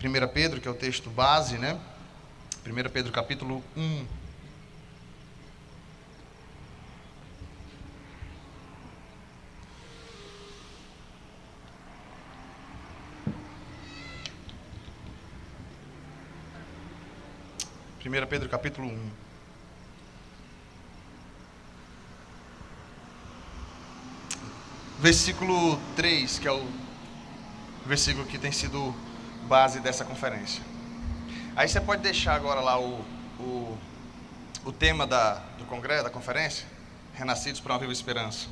1 Pedro, que é o texto base, né? 1 Pedro capítulo 1. Primeira Pedro capítulo 1. Versículo 3, que é o versículo que tem sido base dessa conferência. Aí você pode deixar agora lá o tema do congresso, da conferência, Renascidos para uma Viva Esperança.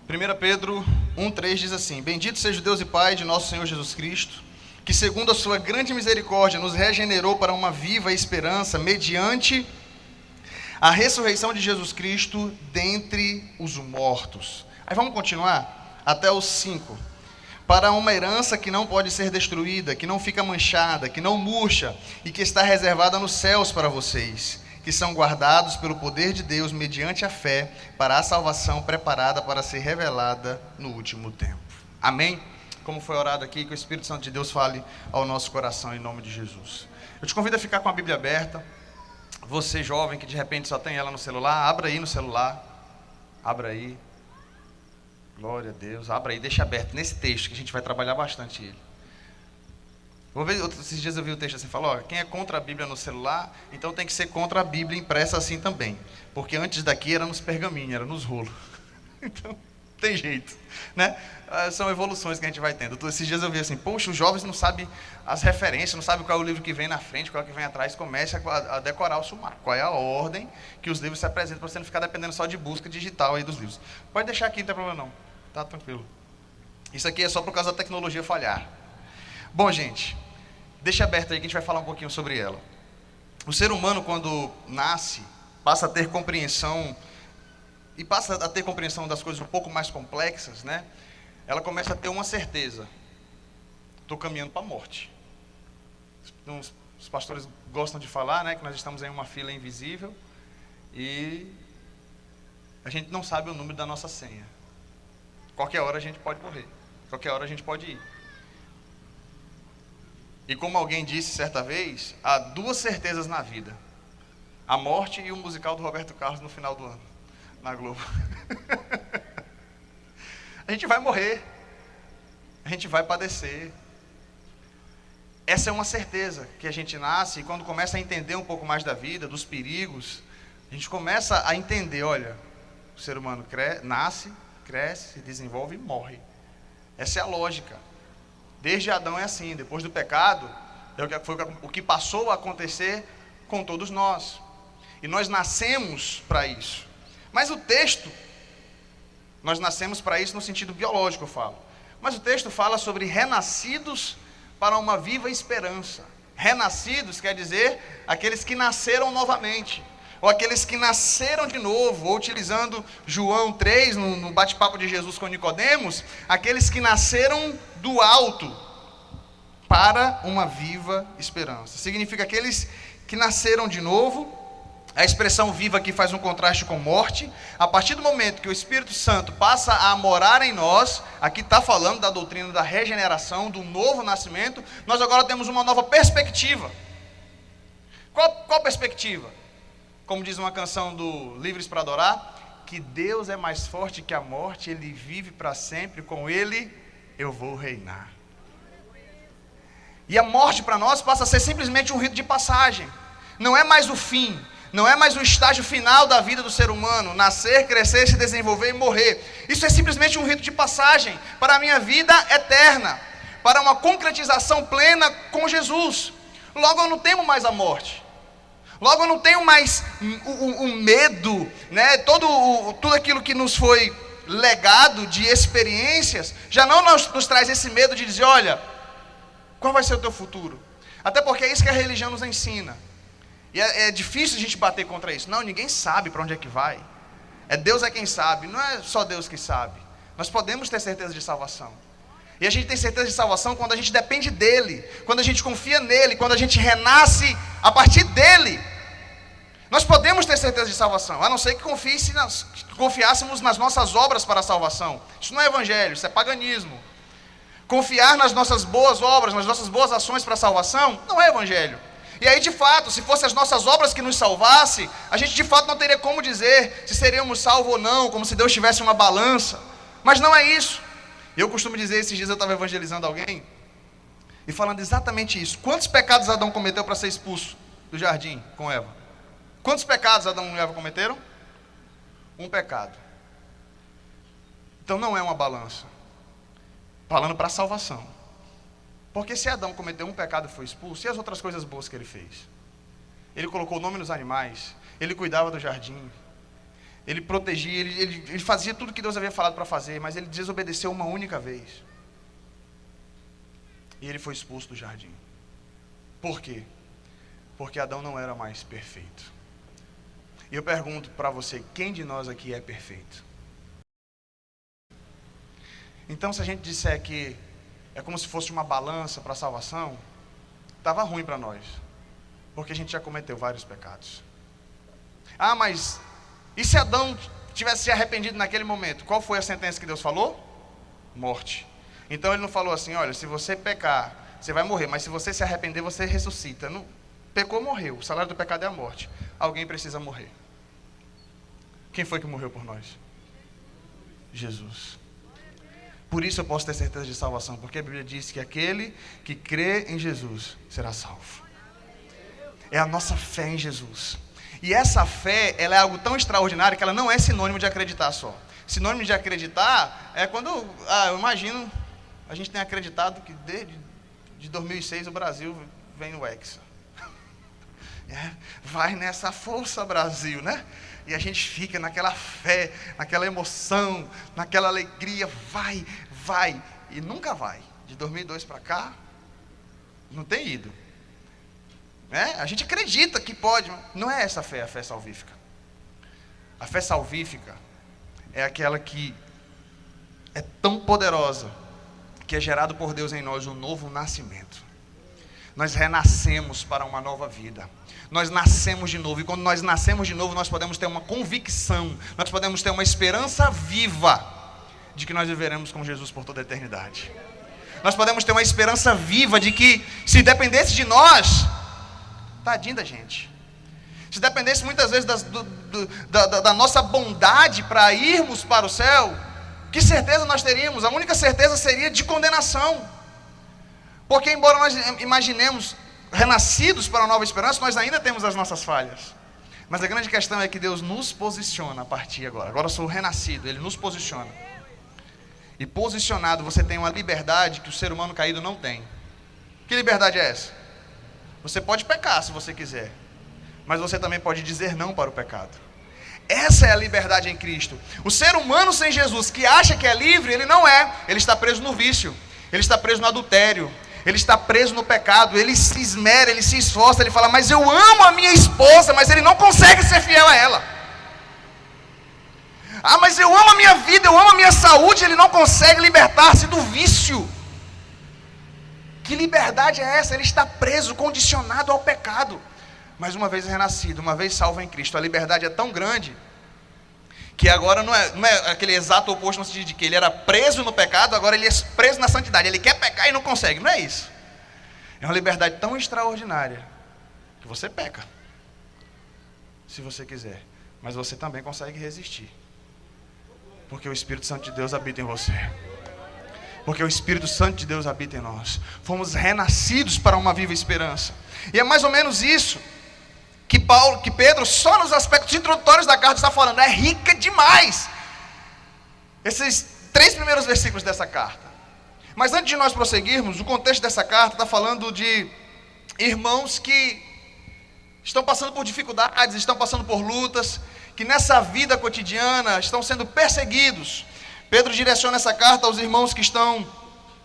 1 Pedro 1,3 diz assim: Bendito seja o Deus e Pai de nosso Senhor Jesus Cristo, que segundo a sua grande misericórdia nos regenerou para uma viva esperança mediante a ressurreição de Jesus Cristo dentre os mortos. Aí vamos continuar até os 5. Para uma herança que não pode ser destruída, que não fica manchada, que não murcha e que está reservada nos céus para vocês, que são guardados pelo poder de Deus mediante a fé para a salvação preparada para ser revelada no último tempo. Amém? Como foi orado aqui, que o Espírito Santo de Deus fale ao nosso coração em nome de Jesus. Eu te convido a ficar com a Bíblia aberta. Você jovem que de repente só tem ela no celular, abra aí no celular. Abra aí. Glória a Deus. Abra aí, deixa aberto nesse texto que a gente vai trabalhar bastante ele. Esses dias eu vi o texto assim, falou, quem é contra a Bíblia no celular, então tem que ser contra a Bíblia impressa assim também. Porque antes daqui era nos pergaminhos, era nos rolos. Então, tem jeito, né? São evoluções que a gente vai tendo. Esses dias eu vi assim, poxa, os jovens não sabem as referências, não sabem qual é o livro que vem na frente, qual é o que vem atrás, comece a decorar o sumário. Qual é a ordem que os livros se apresentam, para você não ficar dependendo só de busca digital aí dos livros. Pode deixar aqui, não tem problema não. Tá tranquilo. Isso aqui é só por causa da tecnologia falhar. Bom, gente, deixa aberto aí que a gente vai falar um pouquinho sobre ela. O ser humano, quando nasce, passa a ter compreensão, e passa a ter compreensão das coisas um pouco mais complexas, né? Ela começa a ter uma certeza. Estou caminhando para a morte. Os pastores gostam de falar, né, que nós estamos em uma fila invisível e a gente não sabe o número da nossa senha. Qualquer hora a gente pode morrer. Qualquer hora a gente pode ir. E como alguém disse certa vez, há duas certezas na vida: a morte e o musical do Roberto Carlos no final do ano, na Globo. A gente vai morrer. A gente vai padecer. Essa é uma certeza que a gente nasce, e quando começa a entender um pouco mais da vida, dos perigos, a gente começa a entender, olha, o ser humano nasce, cresce, se desenvolve e morre. Essa é a lógica. Desde Adão é assim. Depois do pecado, foi o que passou a acontecer com todos nós. E nós nascemos para isso. Mas o texto, nós nascemos para isso no sentido biológico, eu falo. Mas o texto fala sobre renascidos para uma viva esperança. Renascidos quer dizer aqueles que nasceram novamente, ou aqueles que nasceram de novo, ou utilizando João 3, no bate-papo de Jesus com Nicodemos, aqueles que nasceram do alto para uma viva esperança. Significa aqueles que nasceram de novo. A expressão viva aqui faz um contraste com morte. A partir do momento que o Espírito Santo passa a morar em nós, aqui está falando da doutrina da regeneração, do novo nascimento, nós agora temos uma nova perspectiva. Qual perspectiva? Como diz uma canção do Livres para Adorar, que Deus é mais forte que a morte, Ele vive para sempre, com Ele eu vou reinar. E a morte para nós passa a ser simplesmente um rito de passagem. Não é mais o fim, não é mais o estágio final da vida do ser humano, nascer, crescer, se desenvolver e morrer. Isso é simplesmente um rito de passagem para a minha vida eterna, para uma concretização plena com Jesus. Logo eu não temo mais a morte. Logo eu não tenho mais o medo, né? Tudo aquilo que nos foi legado de experiências, já não nos traz esse medo de dizer, olha, qual vai ser o teu futuro? Até porque é isso que a religião nos ensina. E é difícil a gente bater contra isso. Não, ninguém sabe para onde é que vai. Deus é quem sabe, não é só Deus que sabe. Nós podemos ter certeza de salvação. E a gente tem certeza de salvação quando a gente depende dEle, quando a gente confia nele, quando a gente renasce a partir dEle. Nós podemos ter certeza de salvação, a não ser que confiássemos nas nossas obras para a salvação. Isso não é evangelho, isso é paganismo. Confiar nas nossas boas obras, nas nossas boas ações para a salvação, não é evangelho. E aí, de fato, se fossem as nossas obras que nos salvassem, a gente de fato não teria como dizer se seríamos salvos ou não, como se Deus tivesse uma balança. Mas não é isso. Eu costumo dizer, esses dias eu estava evangelizando alguém, e falando exatamente isso. Quantos pecados Adão cometeu para ser expulso do jardim com Eva? Quantos pecados Adão e Eva cometeram? Um pecado. Então não é uma balança. Falando para a salvação. Porque se Adão cometeu um pecado e foi expulso, e as outras coisas boas que ele fez? Ele colocou o nome nos animais, ele cuidava do jardim, ele protegia, ele fazia tudo que Deus havia falado para fazer, mas ele desobedeceu uma única vez. E ele foi expulso do jardim. Por quê? Porque Adão não era mais perfeito. E eu pergunto para você, quem de nós aqui é perfeito? Então, se a gente disser que é como se fosse uma balança para a salvação, estava ruim para nós, porque a gente já cometeu vários pecados. Ah, mas e se Adão tivesse se arrependido naquele momento? Qual foi a sentença que Deus falou? Morte. Então ele não falou assim, olha, se você pecar, você vai morrer, mas se você se arrepender, você ressuscita. Não, pecou, morreu. O salário do pecado é a morte. Alguém precisa morrer. Quem foi que morreu por nós? Jesus. Por isso eu posso ter certeza de salvação, porque a Bíblia diz que aquele que crê em Jesus será salvo. É a nossa fé em Jesus. E essa fé, ela é algo tão extraordinário que ela não é sinônimo de acreditar só. Sinônimo de acreditar é quando, eu imagino, a gente tem acreditado que desde 2006 o Brasil vem no Hexa. Vai nessa força, Brasil, né? E a gente fica naquela fé, naquela emoção, naquela alegria, vai, e nunca vai. De 2002 para cá, não tem ido. A gente acredita que pode, mas não é essa fé, a fé salvífica. A fé salvífica é aquela que é tão poderosa, que é gerado por Deus em nós um novo nascimento. Nós renascemos para uma nova vida. Nós nascemos de novo. E quando nós nascemos de novo, nós podemos ter uma convicção. Nós podemos ter uma esperança viva de que nós viveremos com Jesus por toda a eternidade. Nós podemos ter uma esperança viva de que, se dependesse de nós, tadinho da gente, se dependesse muitas vezes da nossa bondade para irmos para o céu, que certeza nós teríamos? A única certeza seria de condenação. Porque embora nós imaginemos renascidos para uma nova esperança, nós ainda temos as nossas falhas. Mas a grande questão é que Deus nos posiciona a partir agora. Agora eu sou renascido, Ele nos posiciona. E posicionado você tem uma liberdade que o ser humano caído não tem. Que liberdade é essa? Você pode pecar se você quiser, mas você também pode dizer não para o pecado. Essa é a liberdade em Cristo. O ser humano sem Jesus, que acha que é livre, ele não é. Ele está preso no vício, ele está preso no adultério, ele está preso no pecado. Ele se esmera, ele se esforça, ele fala, mas eu amo a minha esposa, mas ele não consegue ser fiel a ela. Ah, mas eu amo a minha vida, eu amo a minha saúde, ele não consegue libertar-se do vício. Que liberdade é essa? Ele está preso, condicionado ao pecado. Mas uma vez renascido, uma vez salvo em Cristo, a liberdade é tão grande que agora não é aquele exato oposto no sentido de que ele era preso no pecado, agora ele é preso na santidade. Ele quer pecar e não consegue, não é isso. É uma liberdade tão extraordinária que você peca, se você quiser, mas você também consegue resistir, porque o Espírito Santo de Deus habita em você. Porque o Espírito Santo de Deus habita em nós. Fomos renascidos para uma viva esperança. E é mais ou menos isso que Pedro, só nos aspectos introdutórios da carta, está falando. É rica demais esses 3 primeiros versículos dessa carta. Mas antes de nós prosseguirmos, o contexto dessa carta está falando de irmãos que estão passando por dificuldades, estão passando por lutas, que nessa vida cotidiana estão sendo perseguidos. Pedro direciona essa carta aos irmãos que estão,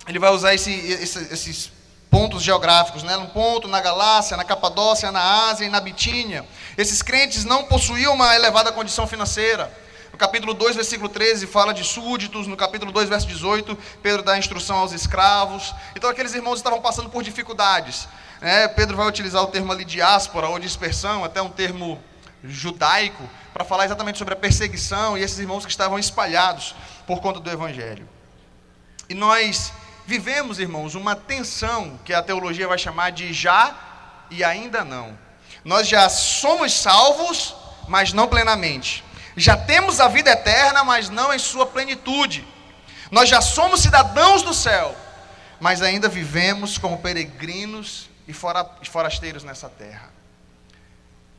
ele vai usar esses pontos geográficos, né? Um ponto na Galácia, na Capadócia, na Ásia e na Bitínia. Esses crentes não possuíam uma elevada condição financeira. No capítulo 2, versículo 13, fala de súditos. No capítulo 2, verso 18, Pedro dá instrução aos escravos. Então aqueles irmãos estavam passando por dificuldades. Pedro vai utilizar o termo ali diáspora ou dispersão, até um termo judaico, para falar exatamente sobre a perseguição e esses irmãos que estavam espalhados por conta do Evangelho. E nós vivemos, irmãos, uma tensão que a teologia vai chamar de já e ainda não. Nós já somos salvos, mas não plenamente. Já temos a vida eterna, mas não em sua plenitude. Nós já somos cidadãos do céu, mas ainda vivemos como peregrinos e forasteiros nessa terra.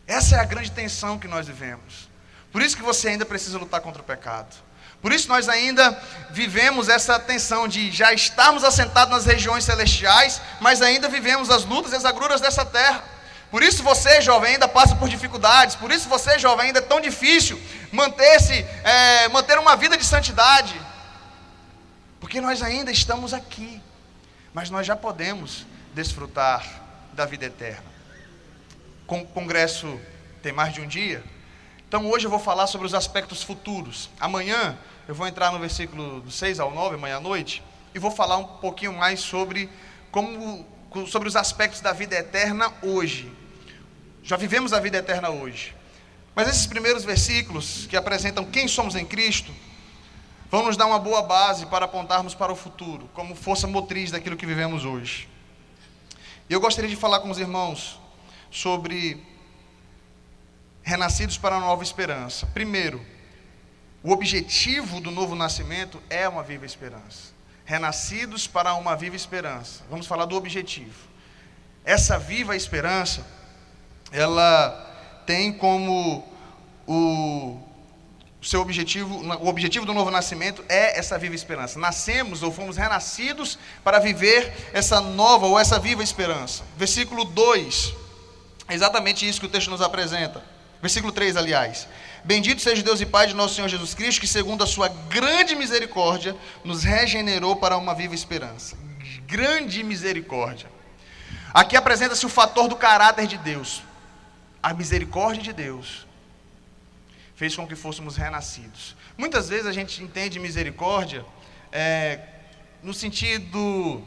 Essa é a grande tensão que nós vivemos. Por isso que você ainda precisa lutar contra o pecado. Por isso nós ainda vivemos essa tensão de já estarmos assentados nas regiões celestiais, mas ainda vivemos as lutas e as agruras dessa terra. Por isso você, jovem, ainda passa por dificuldades. Por isso você, jovem, ainda é tão difícil manter uma vida de santidade. Porque nós ainda estamos aqui, mas nós já podemos desfrutar da vida eterna. O congresso tem mais de um dia, então hoje eu vou falar sobre os aspectos futuros. Amanhã eu vou entrar no versículo do 6 ao 9, amanhã à noite, e vou falar um pouquinho mais sobre os aspectos da vida eterna hoje. Já vivemos a vida eterna hoje. Mas esses primeiros versículos que apresentam quem somos em Cristo, vão nos dar uma boa base para apontarmos para o futuro, como força motriz daquilo que vivemos hoje. E eu gostaria de falar com os irmãos sobre renascidos para uma nova esperança. Primeiro, o objetivo do novo nascimento é uma viva esperança. Renascidos para uma viva esperança. Vamos falar do objetivo. Essa viva esperança, ela tem como o objetivo do novo nascimento é essa viva esperança. Nascemos ou fomos renascidos para viver essa nova ou essa viva esperança. Versículo 2, é exatamente isso que o texto nos apresenta. Versículo 3, aliás. Bendito seja Deus e Pai de nosso Senhor Jesus Cristo, que segundo a sua grande misericórdia, nos regenerou para uma viva esperança. Grande misericórdia. Aqui apresenta-se o fator do caráter de Deus. A misericórdia de Deus fez com que fôssemos renascidos. Muitas vezes a gente entende misericórdia no sentido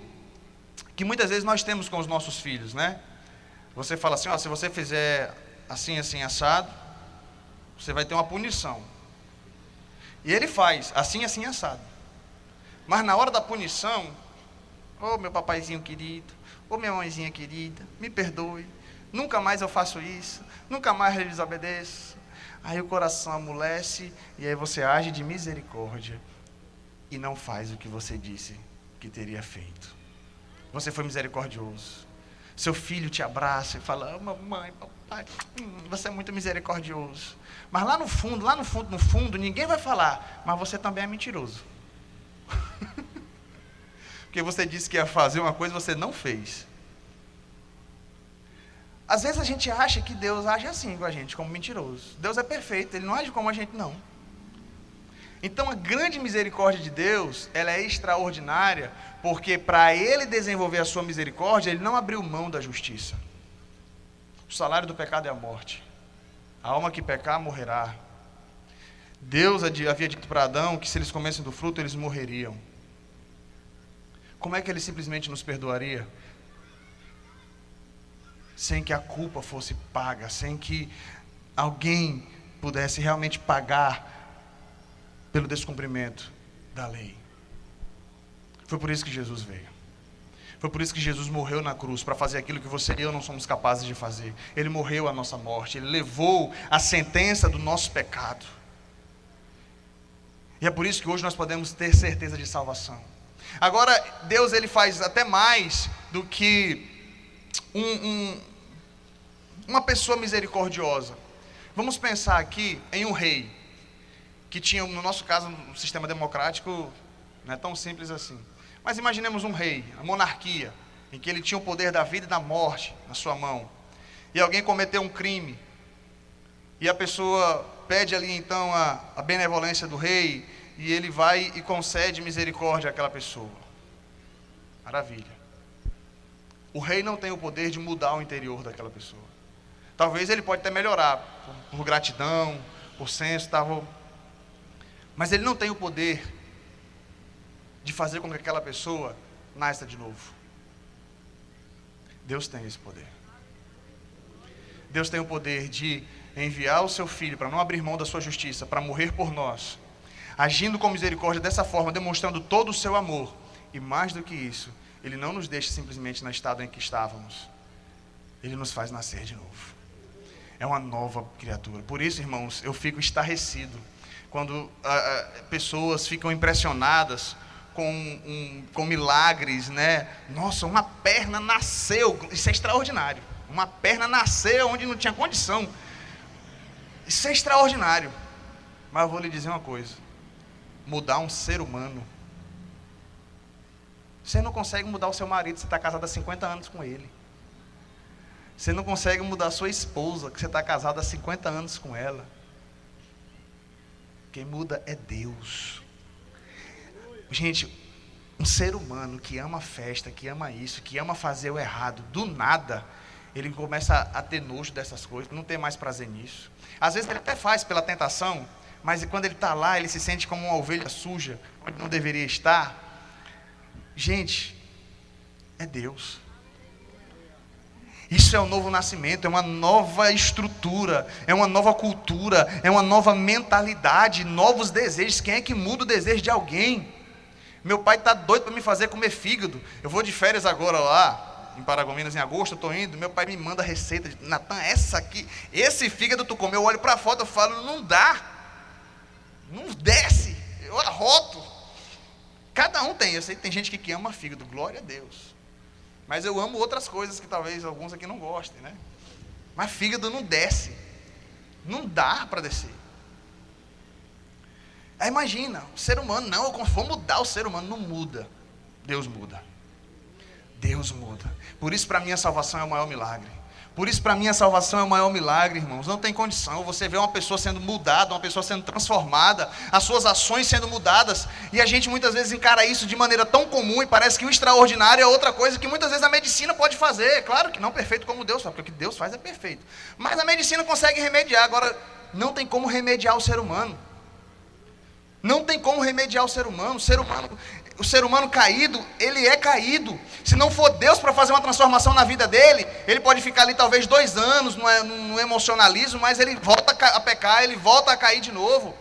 que muitas vezes nós temos com os nossos filhos, né? Você fala assim, se você fizer assim, assim, assado, você vai ter uma punição. E ele faz assim, assim, assado. Mas na hora da punição, meu papaizinho querido, minha mãezinha querida, me perdoe, nunca mais eu faço isso, nunca mais eu desobedeço. Aí o coração amolece e aí você age de misericórdia e não faz o que você disse que teria feito. Você foi misericordioso. Seu filho te abraça e fala, mamãe, papai, você é muito misericordioso. Mas lá no fundo, ninguém vai falar, mas você também é mentiroso. Porque você disse que ia fazer uma coisa e você não fez. Às vezes a gente acha que Deus age assim com a gente, como mentiroso. Deus é perfeito, Ele não age como a gente, não. Então a grande misericórdia de Deus, ela é extraordinária, porque para Ele desenvolver a sua misericórdia, Ele não abriu mão da justiça. O salário do pecado é a morte. A alma que pecar, morrerá. Deus havia dito para Adão que se eles comessem do fruto, eles morreriam. Como é que Ele simplesmente nos perdoaria? Sem que a culpa fosse paga, sem que alguém pudesse realmente pagar pelo descumprimento da lei. Foi por isso que Jesus veio. Foi por isso que Jesus morreu na cruz, para fazer aquilo que você e eu não somos capazes de fazer. Ele morreu a nossa morte, Ele levou a sentença do nosso pecado. E é por isso que hoje nós podemos ter certeza de salvação. Agora, Deus, Ele faz até mais do que uma pessoa misericordiosa. Vamos pensar aqui em um rei, que tinha, no nosso caso, um sistema democrático, não é tão simples assim. Mas imaginemos um rei, a monarquia, em que ele tinha o poder da vida e da morte na sua mão. E alguém cometeu um crime. E a pessoa pede ali então a benevolência do rei, e ele vai e concede misericórdia àquela pessoa. Maravilha. O rei não tem o poder de mudar o interior daquela pessoa. Talvez ele pode até melhorar, por gratidão, por senso, mas ele não tem o poder de fazer com que aquela pessoa nasça de novo. Deus tem esse poder. Deus tem o poder de enviar o seu Filho para não abrir mão da sua justiça, para morrer por nós, agindo com misericórdia dessa forma, demonstrando todo o seu amor, E mais do que isso, Ele não nos deixa simplesmente no estado em que estávamos. Ele nos faz nascer de novo. É uma nova criatura. Por isso, irmãos, eu fico estarrecido quando pessoas ficam impressionadas com milagres, né? Nossa, uma perna nasceu. Isso é extraordinário. Uma perna nasceu onde não tinha condição. Isso é extraordinário. Mas eu vou lhe dizer uma coisa. Mudar um ser humano. Você não consegue mudar o seu marido, você está casado há 50 anos com ele. Você não consegue mudar a sua esposa, que você está casado há 50 anos com ela. Quem muda é Deus. Gente, um ser humano que ama festa, que ama isso, que ama fazer o errado, do nada, ele começa a ter nojo dessas coisas, não tem mais prazer nisso. Às vezes ele até faz pela tentação, mas quando ele está lá, ele se sente como uma ovelha suja, onde não deveria estar. Gente, é Deus. Isso é um novo nascimento, é uma nova estrutura, é uma nova cultura, é uma nova mentalidade, novos desejos. Quem é que muda o desejo de alguém? Meu pai está doido para me fazer comer fígado. Eu vou de férias agora lá, em Paragominas, em agosto, eu estou indo. Meu pai me manda receita de Natan, essa aqui, esse fígado tu comeu. Eu olho para a foto e falo, não dá, não desce, eu arroto. Cada um tem, eu sei que tem gente que ama fígado, glória a Deus. Mas eu amo outras coisas que talvez alguns aqui não gostem, né? Mas fígado não desce. Não dá para descer. Aí imagina, o ser humano, não, eu vou mudar o ser humano. Não muda. Deus muda. Deus muda. Por isso para mim a salvação é o maior milagre. Por isso para mim a salvação é o maior milagre, irmãos. Não tem condição, você vê uma pessoa sendo mudada, uma pessoa sendo transformada, as suas ações sendo mudadas, e a gente muitas vezes encara isso de maneira tão comum, e parece que o extraordinário é outra coisa que muitas vezes a medicina pode fazer. Claro que não perfeito como Deus faz, porque o que Deus faz é perfeito, mas a medicina consegue remediar. Agora, não tem como remediar o ser humano. Não tem como remediar o ser humano. O ser humano caído, ele é caído. Se não for Deus para fazer uma transformação na vida dele, ele pode ficar ali talvez 2 anos no emocionalismo, mas ele volta a pecar, ele volta a cair de novo.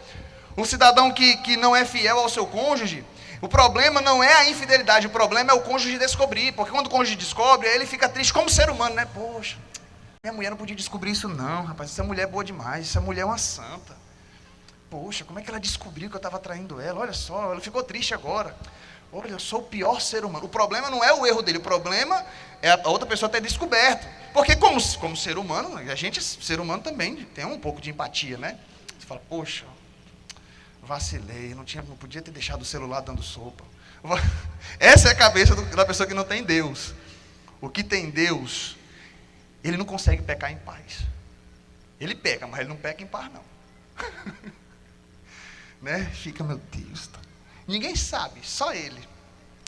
Um cidadão que não é fiel ao seu cônjuge, o problema não é a infidelidade, o problema é o cônjuge descobrir. Porque quando o cônjuge descobre, aí ele fica triste como ser humano, né? Poxa, minha mulher não podia descobrir isso não, rapaz, essa mulher é boa demais, essa mulher é uma santa. Poxa, como é que ela descobriu que eu estava traindo ela? Olha só, ela ficou triste agora. Olha, eu sou o pior ser humano. O problema não é o erro dele, o problema é a outra pessoa ter descoberto. Porque como ser humano, a gente, ser humano também tem um pouco de empatia, né? Você fala, poxa, vacilei, não podia ter deixado o celular dando sopa. Essa é a cabeça da pessoa que não tem Deus. O que tem Deus, ele não consegue pecar em paz. Ele peca, mas ele não peca em paz, não. Né? Fica, meu Deus, tá. Ninguém sabe, só ele.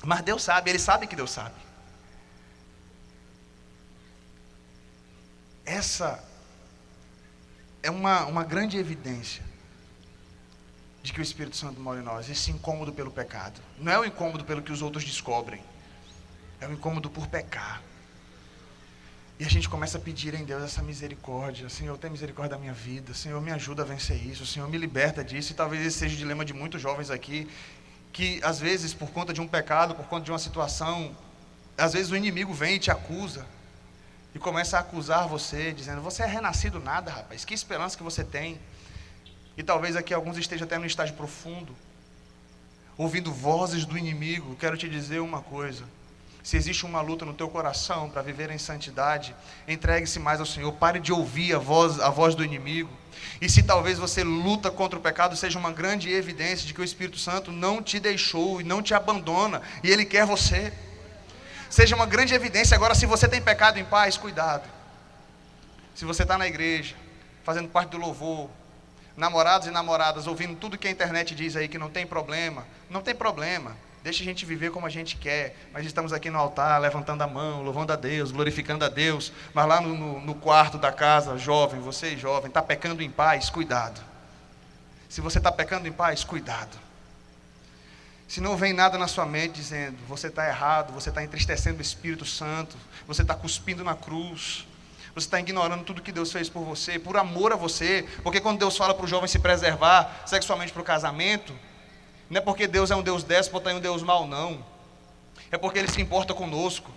Mas Deus sabe, ele sabe que Deus sabe. Essa é uma grande evidência de que o Espírito Santo mora em nós. Esse incômodo pelo pecado. Não é o incômodo pelo que os outros descobrem. É o incômodo por pecar. E a gente começa a pedir em Deus essa misericórdia. Senhor, tem misericórdia da minha vida. Senhor, me ajuda a vencer isso. Senhor, me liberta disso. E talvez esse seja o dilema de muitos jovens aqui, que às vezes, por conta de um pecado, por conta de uma situação, às vezes o inimigo vem e te acusa. E começa a acusar você, dizendo, você é renascido nada, rapaz. Que esperança que você tem. E talvez aqui alguns estejam até no estágio profundo, ouvindo vozes do inimigo. Quero te dizer uma coisa. Se existe uma luta no teu coração para viver em santidade, entregue-se mais ao Senhor, pare de ouvir a voz do inimigo. E se talvez você luta contra o pecado, seja uma grande evidência de que o Espírito Santo não te deixou e não te abandona, e Ele quer você. Seja uma grande evidência. Agora, se você tem pecado em paz, cuidado. Se você está na igreja, fazendo parte do louvor, namorados e namoradas, ouvindo tudo que a internet diz aí que não tem problema, não tem problema. Deixa a gente viver como a gente quer, mas estamos aqui no altar, levantando a mão, louvando a Deus, glorificando a Deus, mas lá no quarto da casa, jovem, você jovem, está pecando em paz, cuidado. Se você está pecando em paz, cuidado. Se não vem nada na sua mente dizendo, você está errado, você está entristecendo o Espírito Santo, você está cuspindo na cruz, você está ignorando tudo que Deus fez por você, por amor a você, porque quando Deus fala para o jovem se preservar sexualmente para o casamento, não é porque Deus é um Deus déspota e um Deus mau, não. É porque Ele se importa conosco.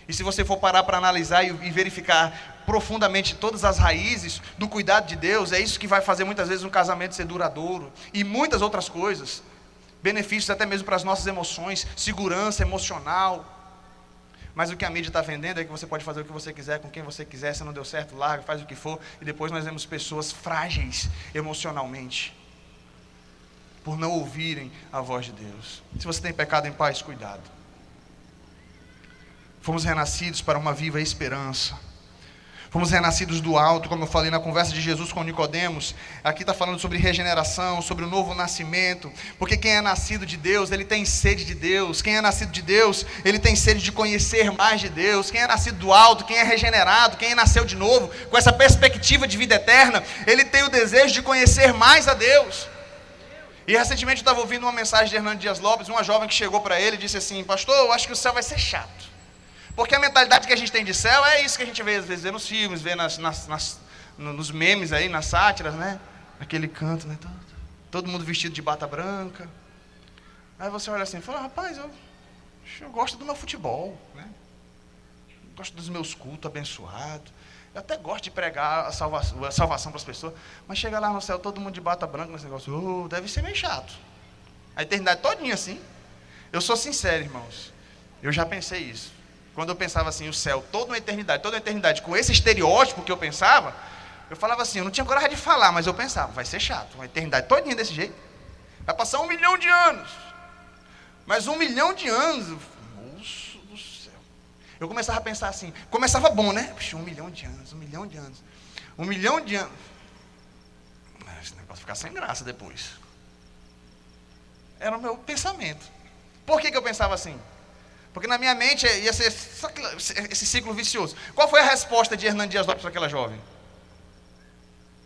E se você for parar para analisar e verificar profundamente todas as raízes do cuidado de Deus, é isso que vai fazer muitas vezes um casamento ser duradouro. E muitas outras coisas. Benefícios até mesmo para as nossas emoções, segurança emocional. Mas o que a mídia está vendendo é que você pode fazer o que você quiser, com quem você quiser, se não deu certo, larga, faz o que for. E depois nós vemos pessoas frágeis emocionalmente, por não ouvirem a voz de Deus. Se você tem pecado em paz, cuidado. Fomos renascidos para uma viva esperança. Fomos renascidos do alto, como eu falei na conversa de Jesus com Nicodemos. Aqui está falando sobre regeneração, sobre o novo nascimento. Porque quem é nascido de Deus, ele tem sede de Deus. Quem é nascido de Deus, ele tem sede de conhecer mais de Deus. Quem é nascido do alto, quem é regenerado, quem nasceu de novo, com essa perspectiva de vida eterna, ele tem o desejo de conhecer mais a Deus. E recentemente eu estava ouvindo uma mensagem de Hernando Dias Lopes, uma jovem que chegou para ele e disse assim: pastor, eu acho que o céu vai ser chato. Porque a mentalidade que a gente tem de céu é isso que a gente vê, às vezes, vê nos filmes, vê nos memes aí, nas sátiras, né? Naquele canto, né? Todo mundo vestido de bata branca. Aí você olha assim e fala: rapaz, eu gosto do meu futebol, né? Eu gosto dos meus cultos abençoados. Eu até gosto de pregar a salvação para as pessoas. Mas chega lá no céu, todo mundo de bata branca nesse negócio. Deve ser meio chato. A eternidade todinha assim. Eu sou sincero, irmãos. Eu já pensei isso. Quando eu pensava assim, o céu, toda uma eternidade, com esse estereótipo que eu pensava, eu falava assim, eu não tinha coragem de falar, mas eu pensava, vai ser chato, uma eternidade todinha desse jeito. Vai passar 1 milhão de anos. Mas 1 milhão de anos, moço do céu. Eu começava a pensar assim, começava bom, né? Puxa, 1 milhão de anos, 1 milhão de anos. 1 milhão de anos. Esse negócio ficar sem graça depois. Era o meu pensamento. Por que eu pensava assim? Porque na minha mente ia ser esse ciclo vicioso. Qual foi a resposta de Hernando Dias Lopes para aquela jovem?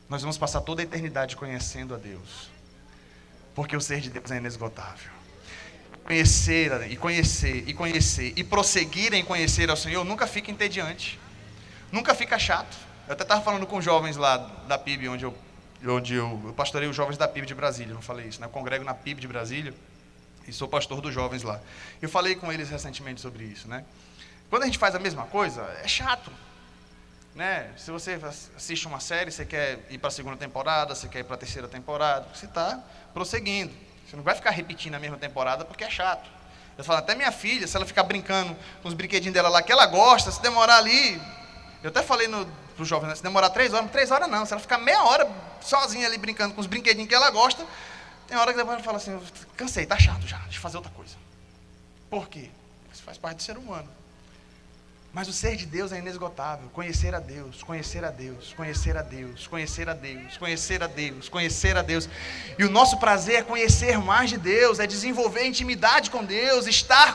Nós vamos passar toda a eternidade conhecendo a Deus. Porque o ser de Deus é inesgotável. Conhecer e conhecer e conhecer e prosseguir em conhecer ao Senhor nunca fica entediante. Nunca fica chato. Eu até estava falando com jovens lá da PIB, onde eu pastorei os jovens da PIB de Brasília. Não falei isso, né? Eu congrego na PIB de Brasília. E sou pastor dos jovens lá. Eu falei com eles recentemente sobre isso, né? Quando a gente faz a mesma coisa, é chato, né? Se você assiste uma série, você quer ir para a 2ª temporada, você quer ir para a 3ª temporada, você está prosseguindo. Você não vai ficar repetindo a mesma temporada porque é chato. Eu falo, até minha filha, se ela ficar brincando com os brinquedinhos dela lá, que ela gosta, se demorar ali... Eu até falei para os jovens, né? Se demorar 3 horas, 3 horas não, se ela ficar meia hora sozinha ali brincando com os brinquedinhos que ela gosta... Tem hora que depois ela fala assim, cansei, tá chato já, deixa eu fazer outra coisa. Por quê? Isso faz parte do ser humano. Mas o ser de Deus é inesgotável. Conhecer a Deus, conhecer a Deus, conhecer a Deus, conhecer a Deus, conhecer a Deus, conhecer a Deus. E o nosso prazer é conhecer mais de Deus, é desenvolver intimidade com Deus, estar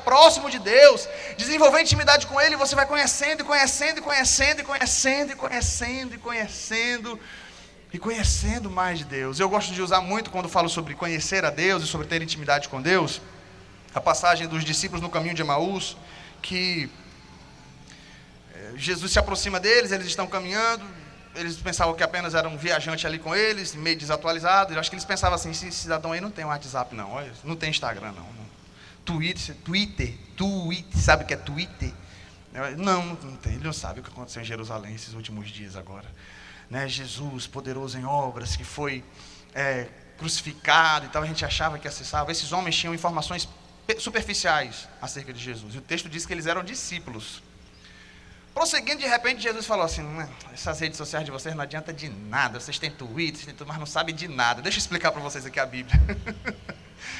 próximo de Deus, desenvolver intimidade com Ele, e você vai conhecendo, e conhecendo, e conhecendo, e conhecendo, e conhecendo, e conhecendo. E conhecendo mais de Deus. Eu gosto de usar muito quando falo sobre conhecer a Deus e sobre ter intimidade com Deus, a passagem dos discípulos no caminho de Emaús, que Jesus se aproxima deles, eles estão caminhando, eles pensavam que apenas era um viajante ali com eles, meio desatualizado. Eu acho que eles pensavam assim, esse cidadão aí não tem WhatsApp não, não tem Instagram não. Twitter, sabe o que é Twitter? Não tem, ele não sabe o que aconteceu em Jerusalém esses últimos dias agora. Né, Jesus, poderoso em obras, que foi crucificado e tal, a gente achava que acessava. Esses homens tinham informações superficiais acerca de Jesus, e o texto diz que eles eram discípulos. Prosseguindo, de repente, Jesus falou assim, essas redes sociais de vocês não adianta de nada, vocês têm Twitter, mas não sabem de nada. Deixa eu explicar para vocês aqui a Bíblia.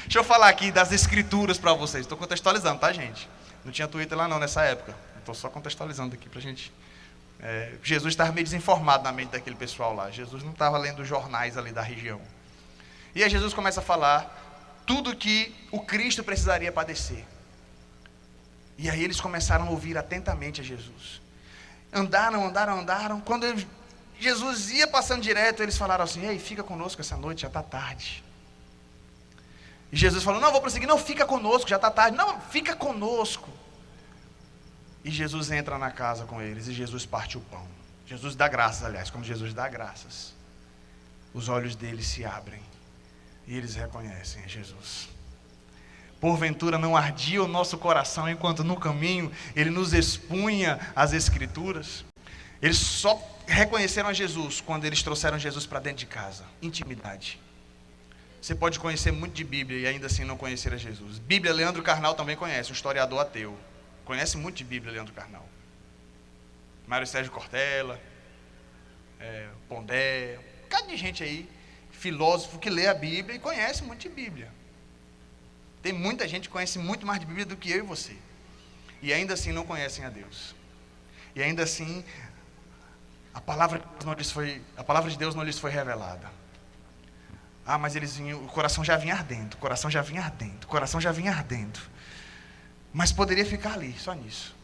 Deixa eu falar aqui das escrituras para vocês, estou contextualizando, tá, gente? Não tinha Twitter lá não nessa época, estou só contextualizando aqui para a gente... Jesus estava meio desinformado na mente daquele pessoal lá. Jesus não estava lendo os jornais ali da região. E aí Jesus começa a falar tudo que o Cristo precisaria padecer. E aí eles começaram a ouvir atentamente a Jesus. Andaram. Quando Jesus ia passando direto, eles falaram assim, ei, fica conosco essa noite, já está tarde. E Jesus falou, não, vou prosseguir, não, fica conosco, já está tarde. Não, fica conosco. E Jesus entra na casa com eles, e Jesus parte o pão. Jesus dá graças, aliás, como Jesus dá graças. Os olhos deles se abrem, e eles reconhecem Jesus. Porventura não ardia o nosso coração enquanto no caminho Ele nos expunha as Escrituras? Eles só reconheceram a Jesus quando eles trouxeram Jesus para dentro de casa. Intimidade. Você pode conhecer muito de Bíblia e ainda assim não conhecer a Jesus. Bíblia, Leandro Carnal também conhece, um historiador ateu. Conhece muito de Bíblia, Leandro Carnal. Mário Sérgio Cortella, Pondé, um bocado de gente aí, filósofo que lê a Bíblia e conhece muito de Bíblia. Tem muita gente que conhece muito mais de Bíblia do que eu e você. E ainda assim não conhecem a Deus. E ainda assim a palavra de Deus não lhes foi revelada. Mas o coração já vinha ardendo, o coração já vinha ardendo. Mas poderia ficar ali, só nisso.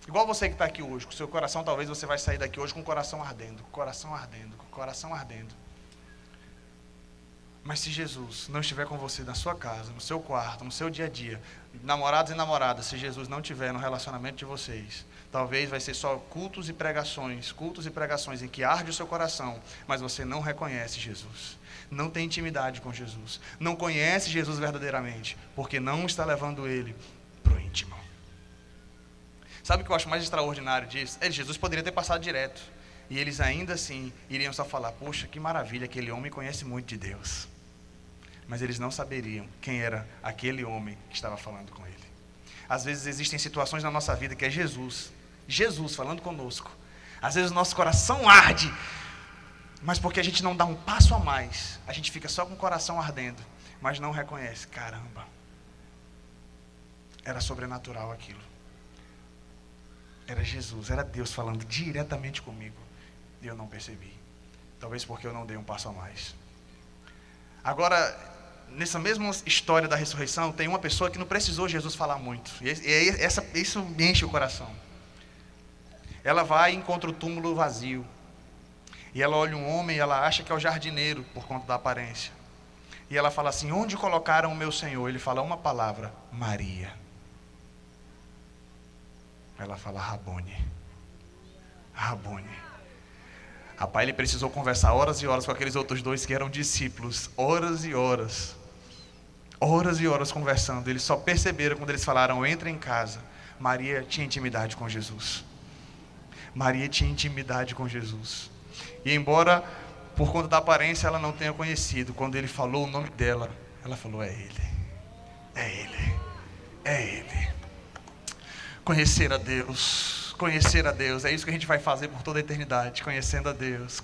Igual você que está aqui hoje, com o seu coração, talvez você vai sair daqui hoje com o coração ardendo, Mas se Jesus não estiver com você na sua casa, no seu quarto, no seu dia a dia, namorados e namoradas, se Jesus não estiver no relacionamento de vocês, talvez vai ser só cultos e pregações em que arde o seu coração, mas você não reconhece Jesus. Não tem intimidade com Jesus. Não conhece Jesus verdadeiramente, porque não está levando Ele para o íntimo. Sabe o que eu acho mais extraordinário disso? Jesus poderia ter passado direto. E eles ainda assim iriam só falar, poxa, que maravilha, aquele homem conhece muito de Deus. Mas eles não saberiam quem era aquele homem que estava falando com ele. Às vezes existem situações na nossa vida que é Jesus falando conosco. Às vezes o nosso coração arde, mas porque a gente não dá um passo a mais, a gente fica só com o coração ardendo, mas não reconhece, caramba, era sobrenatural aquilo. Era Jesus, era Deus falando diretamente comigo, e eu não percebi. Talvez porque eu não dei um passo a mais. Agora, nessa mesma história da ressurreição, tem uma pessoa que não precisou Jesus falar muito, e isso me enche o coração. Ela vai e encontra o túmulo vazio. E ela olha um homem e ela acha que é o jardineiro, por conta da aparência. E ela fala assim, onde colocaram o meu Senhor? Ele fala uma palavra, Maria. Ela fala, Rabone. Rapaz, ele precisou conversar horas e horas com aqueles outros dois que eram discípulos. Horas e horas conversando. Eles só perceberam quando eles falaram, entra em casa. Maria tinha intimidade com Jesus. E embora, por conta da aparência, ela não tenha conhecido, quando ele falou o nome dela, ela falou, é ele. Conhecer a Deus, é isso que a gente vai fazer por toda a eternidade, conhecendo a Deus.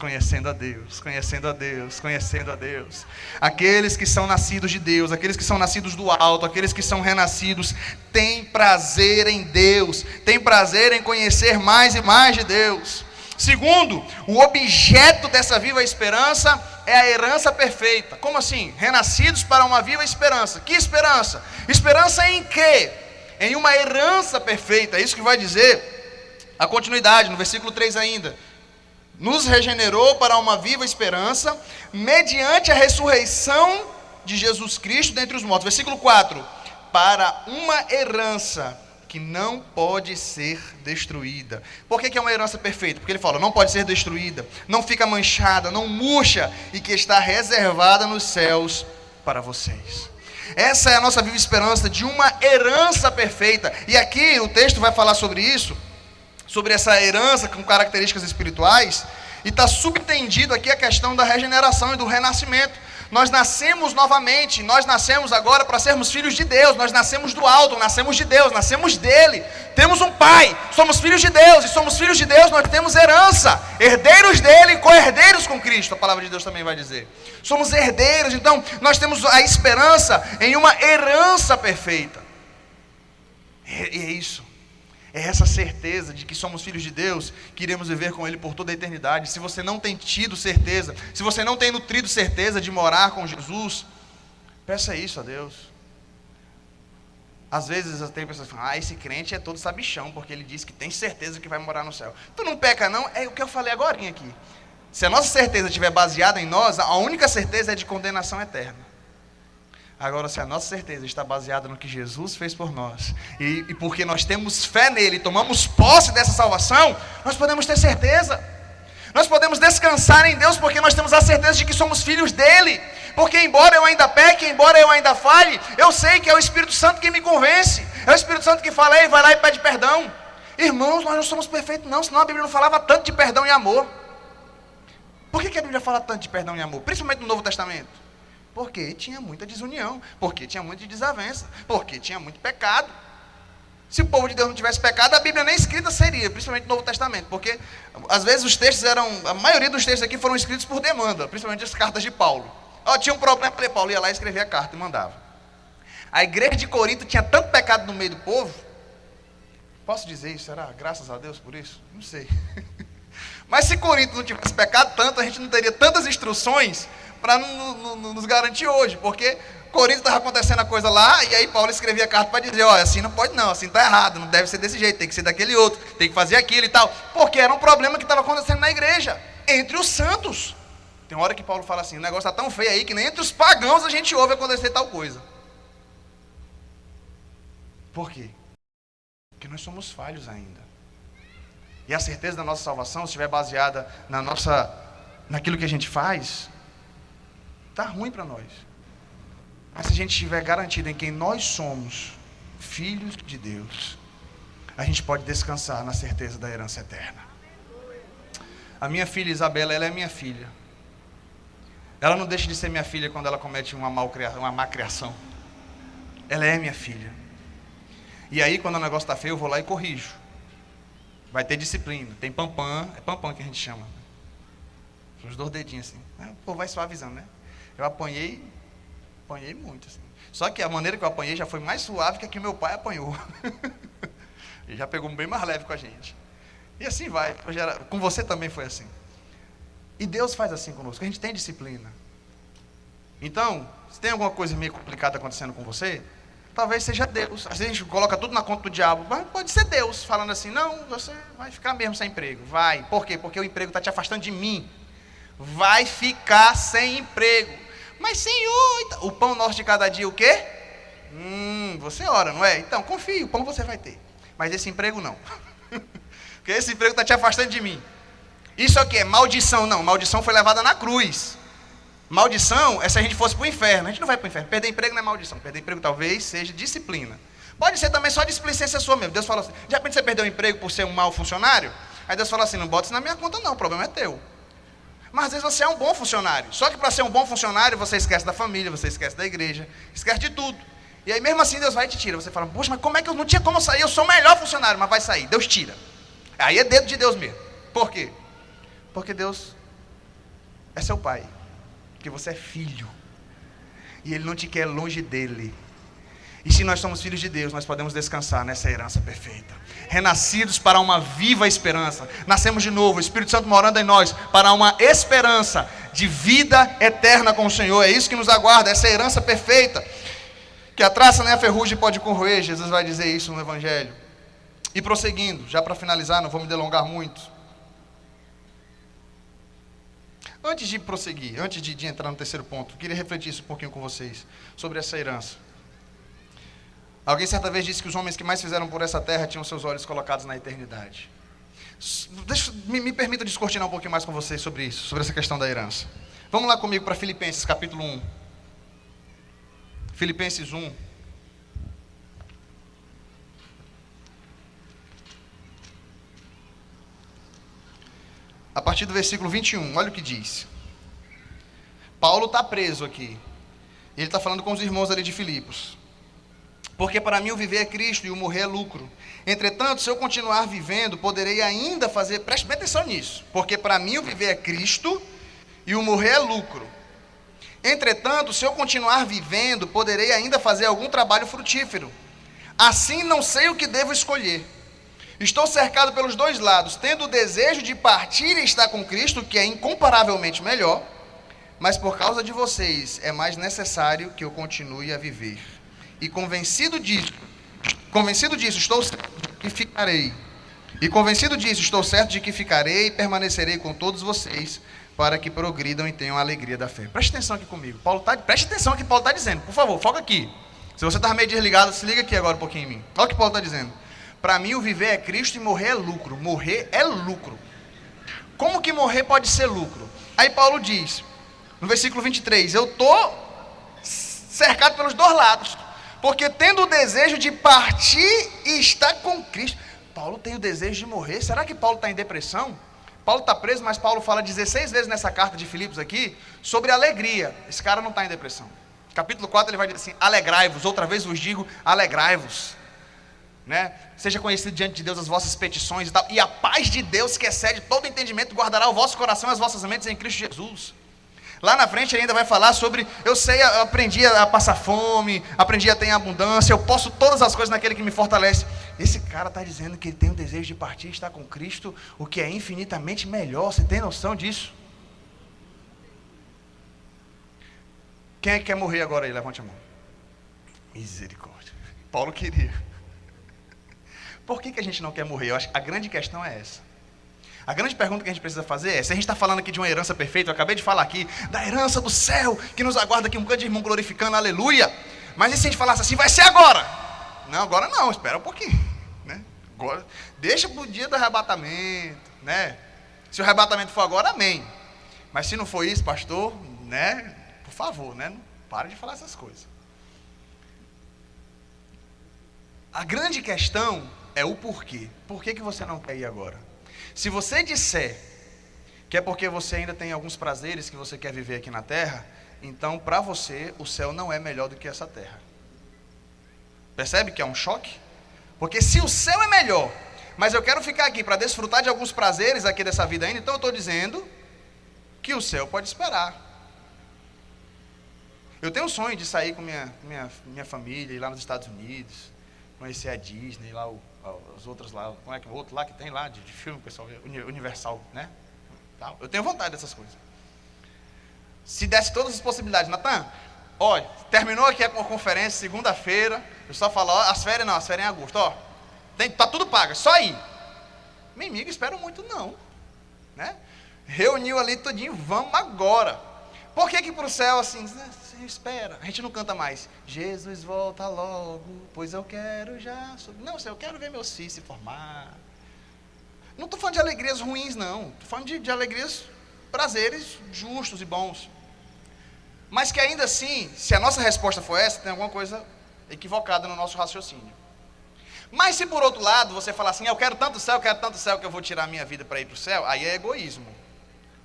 Aqueles que são nascidos de Deus, aqueles que são nascidos do alto, aqueles que são renascidos, têm prazer em Deus, têm prazer em conhecer mais e mais de Deus. Segundo, o objeto dessa viva esperança é a herança perfeita. Como assim? Renascidos para uma viva esperança. Que esperança? Esperança em quê? Em uma herança perfeita. É isso que vai dizer a continuidade, no versículo 3 ainda. Nos regenerou para uma viva esperança, mediante a ressurreição de Jesus Cristo dentre os mortos. Versículo 4. Para uma herança que não pode ser destruída. Por que é uma herança perfeita? Porque ele fala, não pode ser destruída, não fica manchada, não murcha, e que está reservada nos céus para vocês. Essa é a nossa viva esperança de uma herança perfeita. E aqui o texto vai falar sobre isso, sobre essa herança com características espirituais, e está subentendido aqui a questão da regeneração e do renascimento. Nós nascemos novamente, nós nascemos agora para sermos filhos de Deus, nós nascemos do alto, nascemos de Deus, nascemos dele, temos um pai, somos filhos de Deus, e somos filhos de Deus, nós temos herança, herdeiros dele, co-herdeiros com Cristo, a palavra de Deus também vai dizer. Somos herdeiros, então nós temos a esperança em uma herança perfeita. E é isso. É essa certeza de que somos filhos de Deus, que iremos viver com Ele por toda a eternidade. Se você não tem tido certeza, se você não tem nutrido certeza de morar com Jesus, peça isso a Deus. Às vezes tem pessoas que falam, esse crente é todo sabichão, porque ele diz que tem certeza que vai morar no céu. Tu não peca não? É o que eu falei agora aqui. Se a nossa certeza estiver baseada em nós, a única certeza é de condenação eterna. Agora, se a nossa certeza está baseada no que Jesus fez por nós, e porque nós temos fé nele, tomamos posse dessa salvação, nós podemos ter certeza. Nós podemos descansar em Deus, porque nós temos a certeza de que somos filhos dele. Porque embora eu ainda peque, embora eu ainda falhe, eu sei que é o Espírito Santo que me convence. É o Espírito Santo que fala, ei, vai lá e pede perdão. Irmãos, nós não somos perfeitos não, senão a Bíblia não falava tanto de perdão e amor. Por que a Bíblia fala tanto de perdão e amor? Principalmente no Novo Testamento. Porque tinha muita desunião, porque tinha muita desavença, porque tinha muito pecado. Se o povo de Deus não tivesse pecado, a Bíblia nem escrita seria, principalmente no Novo Testamento, porque às vezes os textos a maioria dos textos aqui foram escritos por demanda, principalmente as cartas de Paulo. Tinha um problema, Paulo ia lá e escrevia a carta e mandava. A igreja de Corinto tinha tanto pecado no meio do povo, posso dizer isso, será? Graças a Deus por isso? Não sei. Mas se Corinto não tivesse pecado tanto, a gente não teria tantas instruções para nos garantir hoje, porque Corinto estava acontecendo a coisa lá, e aí Paulo escrevia a carta para dizer, olha, assim não pode não, assim está errado, não deve ser desse jeito, tem que ser daquele outro, tem que fazer aquilo e tal, porque era um problema que estava acontecendo na igreja, entre os santos. Tem uma hora que Paulo fala assim, o negócio está tão feio aí, que nem entre os pagãos a gente ouve acontecer tal coisa. Por quê? Porque nós somos falhos ainda. E a certeza da nossa salvação, se estiver baseada naquilo que a gente faz, está ruim para nós. Mas se a gente estiver garantido em quem nós somos, filhos de Deus, a gente pode descansar na certeza da herança eterna. A minha filha Isabela, ela é minha filha. Ela não deixa de ser minha filha quando ela comete uma má criação. Ela é minha filha. E aí quando o negócio está feio, eu vou lá e corrijo. Vai ter disciplina, tem pampam, é pampam que a gente chama. Os 2 dedinhos assim, pô, vai suavizando, né? Eu apanhei muito assim. Só que a maneira que eu apanhei já foi mais suave que a que meu pai apanhou. Ele já pegou bem mais leve com a gente. E assim vai, com você também foi assim. E Deus faz assim conosco, a gente tem disciplina. Então, se tem alguma coisa meio complicada acontecendo com você, talvez seja Deus. Às vezes a gente coloca tudo na conta do diabo, mas pode ser Deus falando assim, não, você vai ficar mesmo sem emprego. Vai, por quê? Porque o emprego está te afastando de mim. Vai ficar sem emprego. Mas Senhor, o pão nosso de cada dia o quê? Você ora, não é? Então confie, o pão você vai ter. Mas esse emprego não. Porque esse emprego está te afastando de mim. Isso aqui é maldição? Não, maldição foi levada na cruz. Maldição é se a gente fosse para o inferno. A gente não vai para o inferno. Perder emprego não é maldição. Perder emprego talvez seja disciplina. Pode ser também só displicência sua mesmo. Deus falou assim, de repente você perdeu o emprego por ser um mau funcionário? Aí Deus falou assim, não bota isso na minha conta não, o problema é teu. Mas às vezes você é um bom funcionário. Só que para ser um bom funcionário, você esquece da família, você esquece da igreja, esquece de tudo. E aí mesmo assim Deus vai e te tira. Você fala, poxa, mas como é que eu não tinha como sair? Eu sou o melhor funcionário, mas vai sair. Deus tira. Aí é dedo de Deus mesmo. Por quê? Porque Deus é seu pai. Porque você é filho. E Ele não te quer longe dEle. E se nós somos filhos de Deus, nós podemos descansar nessa herança perfeita. Renascidos para uma viva esperança. Nascemos de novo, o Espírito Santo morando em nós, para uma esperança de vida eterna com o Senhor. É isso que nos aguarda, essa herança perfeita. Que a traça nem a ferrugem pode corroer. Jesus vai dizer isso no Evangelho. E prosseguindo, já para finalizar, não vou me delongar muito. Antes de prosseguir, antes de entrar no terceiro ponto, eu queria refletir isso um pouquinho com vocês, sobre essa herança. Alguém certa vez disse que os homens que mais fizeram por essa terra tinham seus olhos colocados na eternidade. Me permita descortinar um pouquinho mais com vocês sobre isso, sobre essa questão da herança. Vamos lá comigo para Filipenses, capítulo 1. Filipenses 1. A partir do versículo 21, olha o que diz. Paulo está preso aqui. Ele está falando com os irmãos ali de Filipos. Porque para mim o viver é Cristo e o morrer é lucro. Entretanto, se eu continuar vivendo, poderei ainda fazer... Preste bem atenção nisso. Porque para mim o viver é Cristo e o morrer é lucro. Entretanto, se eu continuar vivendo, poderei ainda fazer algum trabalho frutífero. Assim não sei o que devo escolher. Estou cercado pelos dois lados, tendo o desejo de partir e estar com Cristo, que é incomparavelmente melhor, mas por causa de vocês é mais necessário que eu continue a viver. E convencido disso, estou certo de que ficarei. E permanecerei com todos vocês, para que progridam e tenham a alegria da fé. Preste atenção aqui comigo. Preste atenção no que Paulo está dizendo, por favor, foca aqui. Se você está meio desligado, se liga aqui agora um pouquinho em mim. Olha o que Paulo está dizendo. Para mim o viver é Cristo e morrer é lucro. Morrer é lucro. Como que morrer pode ser lucro? Aí Paulo diz, No versículo 23, eu estou cercado pelos dois lados, porque tendo o desejo de partir e estar com Cristo. Paulo tem o desejo de morrer. Será que Paulo está em depressão? Paulo está preso, mas Paulo fala 16 vezes nessa carta de Filipos aqui sobre alegria. Esse cara não está em depressão. Capítulo 4 ele vai dizer assim: alegrai-vos, outra vez vos digo, alegrai-vos, né? Seja conhecido diante de Deus as vossas petições e tal, e a paz de Deus que excede todo entendimento guardará o vosso coração e as vossas mentes em Cristo Jesus. Lá na frente ele ainda vai falar sobre, eu aprendi a passar fome, aprendi a ter abundância, eu posso todas as coisas naquele que me fortalece. Esse cara está dizendo que ele tem o desejo de partir e estar com Cristo, o que é infinitamente melhor. Você tem noção disso? Quem é que quer morrer agora aí? Levante a mão. Misericórdia. Paulo queria. Por que a gente não quer morrer? Eu acho que a grande questão é essa. A grande pergunta que a gente precisa fazer é, se a gente está falando aqui de uma herança perfeita, eu acabei de falar aqui, da herança do céu, que nos aguarda aqui um bocado de irmão glorificando, aleluia. Mas e se a gente falasse assim, vai ser agora? Não, agora não, espera um pouquinho, né? Agora, deixa para o dia do arrebatamento, né? Se o arrebatamento for agora, amém. Mas se não for isso, pastor, né? Por favor, né? Não pare de falar essas coisas. A grande questão é o porquê. Por que você não quer ir agora? Se você disser que é porque você ainda tem alguns prazeres que você quer viver aqui na terra, então para você o céu não é melhor do que essa terra. Percebe que é um choque? Porque se o céu é melhor, mas eu quero ficar aqui para desfrutar de alguns prazeres aqui dessa vida ainda, então eu estou dizendo que o céu pode esperar. Eu tenho um sonho de sair com minha família, ir lá nos Estados Unidos, conhecer a Disney, lá os outros lá, como é que o outro lá que tem lá de filme, pessoal, Universal, né? Eu tenho vontade dessas coisas. Se desse todas as possibilidades, Natan, olha, terminou aqui a conferência, segunda-feira, eu só falo, ó, as férias em agosto, ó, tá tudo pago, é só ir. Meu amigo, espero muito não, né? Reuniu ali tudinho, vamos agora. Por que para o céu assim, espera, a gente não canta mais, Jesus volta logo, pois eu quero já subir. Não, eu quero ver meus filhos se formar. Não estou falando de alegrias ruins, não, estou falando de alegrias, prazeres justos e bons. Mas que ainda assim, se a nossa resposta for essa, tem alguma coisa equivocada no nosso raciocínio. Mas se por outro lado você falar assim, eu quero tanto céu que eu vou tirar a minha vida para ir para o céu, aí é egoísmo.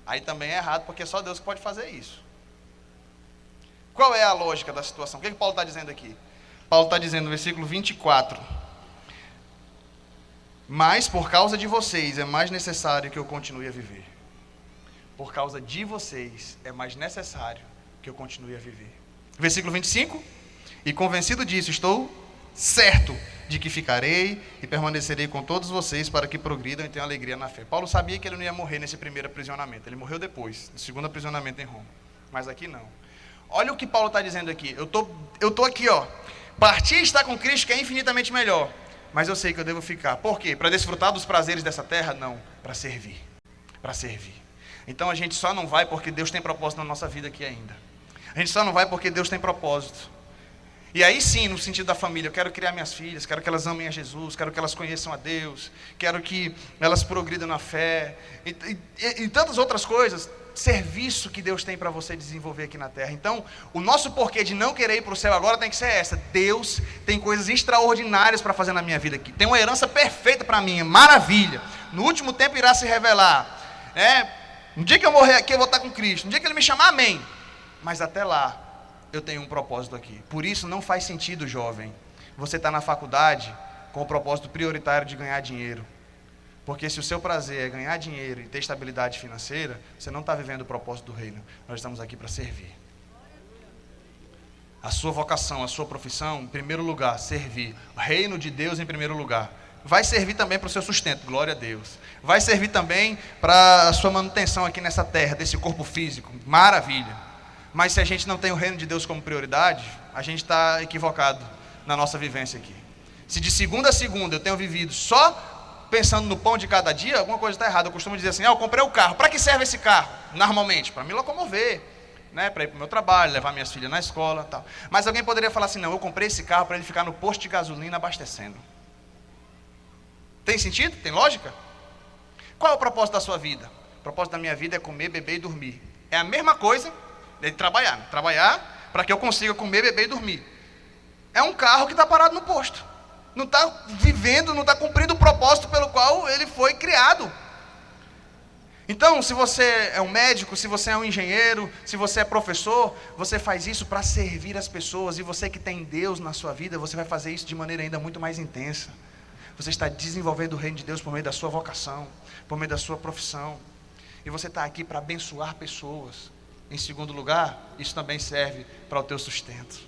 Aí também é errado, porque é só Deus que pode fazer isso. Qual é a lógica da situação? O que Paulo está dizendo aqui? Paulo está dizendo no versículo 24: mas por causa de vocês é mais necessário que eu continue a viver. Por causa de vocês é mais necessário que eu continue a viver. Versículo 25: e convencido disso, estou certo de que ficarei e permanecerei com todos vocês para que progridam e tenham alegria na fé. Paulo sabia que ele não ia morrer nesse primeiro aprisionamento. Ele morreu depois, no segundo aprisionamento em Roma. Mas aqui não. Olha o que Paulo está dizendo aqui. Eu tô aqui, ó. Partir e estar com Cristo, que é infinitamente melhor. Mas eu sei que eu devo ficar. Por quê? Para desfrutar dos prazeres dessa terra? Não. Para servir. Para servir. Então a gente só não vai porque Deus tem propósito na nossa vida aqui ainda. A gente só não vai porque Deus tem propósito. E aí sim, no sentido da família, eu quero criar minhas filhas, quero que elas amem a Jesus, quero que elas conheçam a Deus, quero que elas progridam na fé, e tantas outras coisas, serviço que Deus tem para você desenvolver aqui na terra. Então, o nosso porquê de não querer ir para o céu agora tem que ser essa: Deus tem coisas extraordinárias para fazer na minha vida aqui, tem uma herança perfeita para mim, maravilha, no último tempo irá se revelar, no dia que eu morrer aqui eu vou estar com Cristo, no dia que Ele me chamar, amém, mas até lá, eu tenho um propósito aqui. Por isso não faz sentido, jovem, você está na faculdade com o propósito prioritário de ganhar dinheiro. Porque se o seu prazer é ganhar dinheiro e ter estabilidade financeira, você não está vivendo o propósito do reino. Nós estamos aqui para servir. A sua vocação, a sua profissão, em primeiro lugar, servir. O reino de Deus em primeiro lugar. Vai servir também para o seu sustento, glória a Deus. Vai servir também para a sua manutenção aqui nessa terra, desse corpo físico, maravilha. Mas se a gente não tem o reino de Deus como prioridade, a gente está equivocado na nossa vivência aqui. Se de segunda a segunda eu tenho vivido só pensando no pão de cada dia, alguma coisa está errada. Eu costumo dizer assim, eu comprei o carro. Para que serve esse carro? Normalmente, para me locomover, né? Para ir para o meu trabalho, levar minhas filhas na escola, tal. Mas alguém poderia falar assim, não, eu comprei esse carro para ele ficar no posto de gasolina abastecendo. Tem sentido? Tem lógica? Qual é o propósito da sua vida? O propósito da minha vida é comer, beber e dormir. É a mesma coisa, É de trabalhar. Trabalhar para que eu consiga comer, beber e dormir. É um carro que está parado no posto. Não está vivendo, não está cumprindo o propósito pelo qual ele foi criado. Então, se você é um médico, se você é um engenheiro, se você é professor, você faz isso para servir as pessoas. E você que tem Deus na sua vida, você vai fazer isso de maneira ainda muito mais intensa. Você está desenvolvendo o reino de Deus por meio da sua vocação, por meio da sua profissão. E você está aqui para abençoar pessoas. Em segundo lugar, isso também serve para o teu sustento.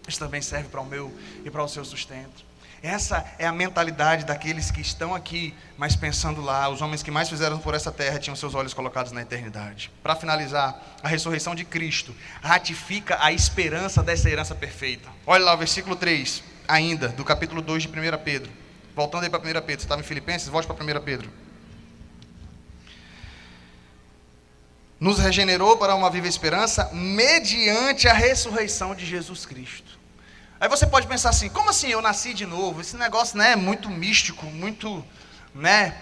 Isso também serve para o meu e para o seu sustento. Essa é a mentalidade daqueles que estão aqui, mas pensando lá. Os homens que mais fizeram por essa terra tinham seus olhos colocados na eternidade. Para finalizar, a ressurreição de Cristo ratifica a esperança dessa herança perfeita. Olha lá o versículo 3, ainda, do capítulo 2 de 1 Pedro. Voltando aí para 1 Pedro, você estava em Filipenses? Volte para 1 Pedro. Nos regenerou para uma viva esperança mediante a ressurreição de Jesus Cristo. Aí você pode pensar assim, como assim eu nasci de novo? Esse negócio, né, é muito místico, muito, né,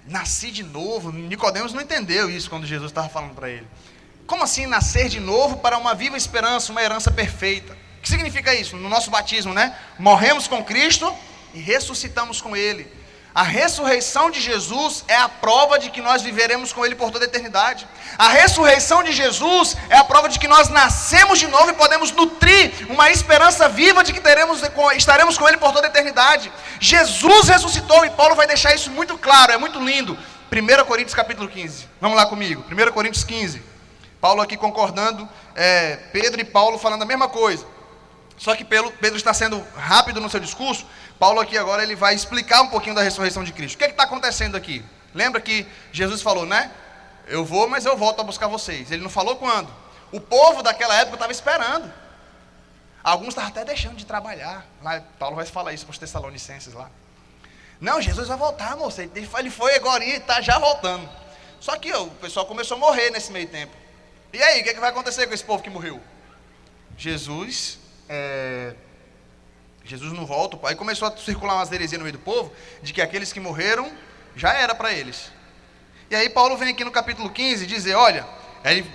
nasci de novo. Nicodemos não entendeu isso quando Jesus estava falando para ele. Como assim nascer de novo para uma viva esperança, uma herança perfeita? O que significa isso? No nosso batismo, né? Morremos com Cristo e ressuscitamos com Ele. A ressurreição de Jesus é a prova de que nós viveremos com Ele por toda a eternidade. A ressurreição de Jesus é a prova de que nós nascemos de novo e podemos nutrir uma esperança viva de que estaremos com Ele por toda a eternidade. Jesus ressuscitou e Paulo vai deixar isso muito claro, é muito lindo. 1 Coríntios capítulo 15, vamos lá comigo, 1 Coríntios 15. Paulo aqui concordando, Pedro e Paulo falando a mesma coisa. Só que Pedro está sendo rápido no seu discurso. Paulo aqui agora ele vai explicar um pouquinho da ressurreição de Cristo. O que está acontecendo aqui? Lembra que Jesus falou, né? Eu vou, mas eu volto a buscar vocês. Ele não falou quando. O povo daquela época estava esperando. Alguns estavam até deixando de trabalhar. Lá, Paulo vai falar isso para os Tessalonicenses lá. Não, Jesus vai voltar, moça. Ele foi agora e está já voltando. Só que o pessoal começou a morrer nesse meio tempo. E aí, o que vai acontecer com esse povo que morreu? Jesus não volta. Aí começou a circular umas heresias no meio do povo, de que aqueles que morreram, já era para eles. E aí Paulo vem aqui no capítulo 15 dizer, olha,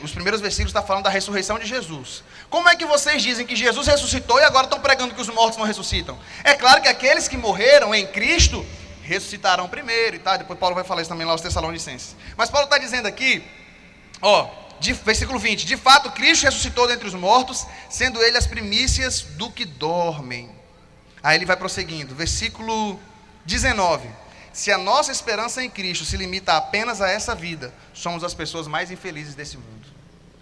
os primeiros versículos estão falando da ressurreição de Jesus. Como é que vocês dizem que Jesus ressuscitou e agora estão pregando que os mortos não ressuscitam? É claro que aqueles que morreram em Cristo, ressuscitarão primeiro e tal. Depois Paulo vai falar isso também lá aos Tessalonicenses. Mas Paulo está dizendo aqui, versículo 20, de fato Cristo ressuscitou dentre os mortos, sendo ele as primícias do que dormem. Aí ele vai prosseguindo, versículo 19, se a nossa esperança em Cristo se limita apenas a essa vida, somos as pessoas mais infelizes desse mundo.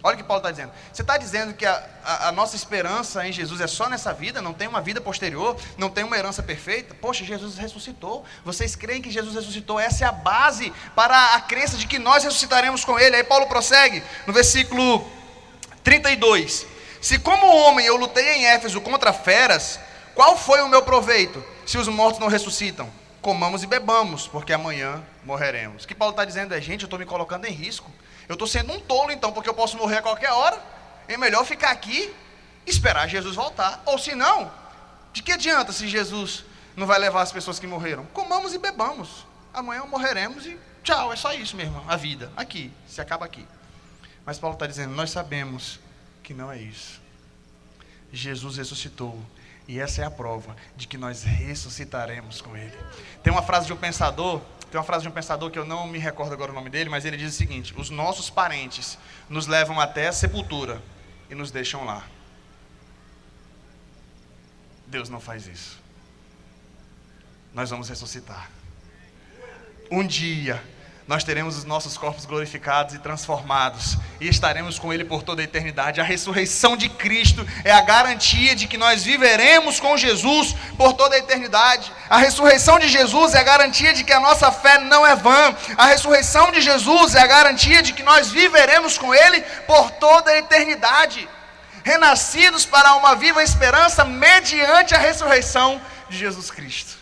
Olha o que Paulo está dizendo. Você está dizendo que a nossa esperança em Jesus é só nessa vida, não tem uma vida posterior, não tem uma herança perfeita? Poxa, Jesus ressuscitou. Vocês creem que Jesus ressuscitou? Essa é a base para a crença de que nós ressuscitaremos com Ele. Aí Paulo prossegue no versículo 32. Se como homem eu lutei em Éfeso contra feras, qual foi o meu proveito se os mortos não ressuscitam? Comamos e bebamos, porque amanhã morreremos. O que Paulo está dizendo é, gente, eu estou me colocando em risco. Eu estou sendo um tolo então, porque eu posso morrer a qualquer hora. É melhor ficar aqui e esperar Jesus voltar. Ou se não, de que adianta se Jesus não vai levar as pessoas que morreram? Comamos e bebamos. Amanhã morreremos e tchau, é só isso mesmo. A vida, aqui, se acaba aqui. Mas Paulo está dizendo, nós sabemos que não é isso. Jesus ressuscitou. E essa é a prova de que nós ressuscitaremos com Ele. Tem uma frase de um pensador que eu não me recordo agora o nome dele, mas ele diz o seguinte, os nossos parentes nos levam até a sepultura e nos deixam lá. Deus não faz isso. Nós vamos ressuscitar. Um dia nós teremos os nossos corpos glorificados e transformados, e estaremos com Ele por toda a eternidade. A ressurreição de Cristo é a garantia de que nós viveremos com Jesus por toda a eternidade. A ressurreição de Jesus é a garantia de que a nossa fé não é vã. A ressurreição de Jesus é a garantia de que nós viveremos com Ele por toda a eternidade. Renascidos para uma viva esperança mediante a ressurreição de Jesus Cristo.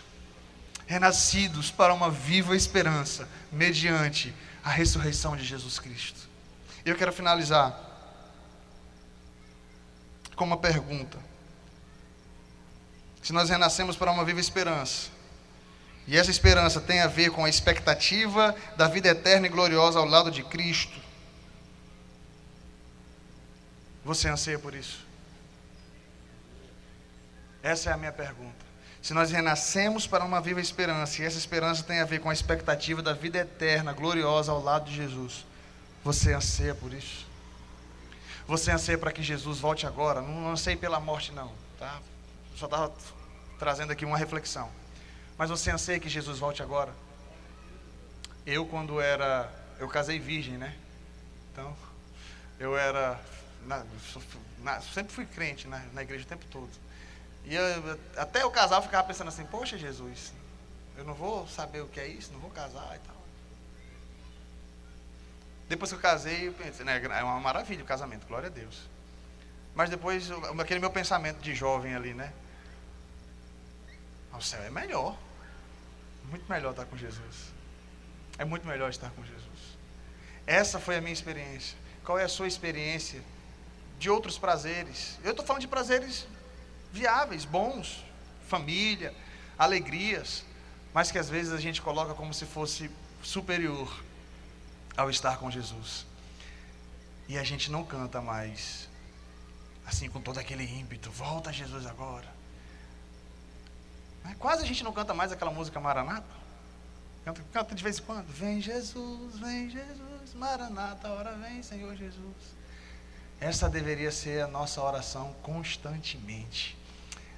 Renascidos para uma viva esperança mediante a ressurreição de Jesus Cristo. Eu quero finalizar com uma pergunta. Se nós renascemos para uma viva esperança, e essa esperança tem a ver com a expectativa da vida eterna e gloriosa ao lado de Cristo, Você anseia por isso? Essa é a minha pergunta. Se nós renascemos para uma viva esperança, e essa esperança tem a ver com a expectativa da vida eterna, gloriosa ao lado de Jesus, você anseia por isso? Você anseia para que Jesus volte agora? Não anseia pela morte não, tá? Só estava trazendo aqui uma reflexão. Mas você anseia que Jesus volte agora? Eu casei virgem, né? Então, sempre fui crente na igreja o tempo todo. E até eu casar eu ficava pensando assim, poxa Jesus, eu não vou saber o que é isso, não vou casar e tal. Depois que eu casei, eu pensei, né, é uma maravilha o casamento, glória a Deus. Mas depois, aquele meu pensamento de jovem ali, né? O céu é melhor. Muito melhor estar com Jesus. É muito melhor estar com Jesus. Essa foi a minha experiência. Qual é a sua experiência de outros prazeres? Eu estou falando de prazeres viáveis, bons, família, alegrias, mas que às vezes a gente coloca como se fosse superior ao estar com Jesus. E a gente não canta mais assim com todo aquele ímpeto, volta Jesus agora. Quase a gente não canta mais aquela música Maranata. Canta de vez em quando. Vem Jesus, Maranata, ora vem Senhor Jesus. Essa deveria ser a nossa oração constantemente,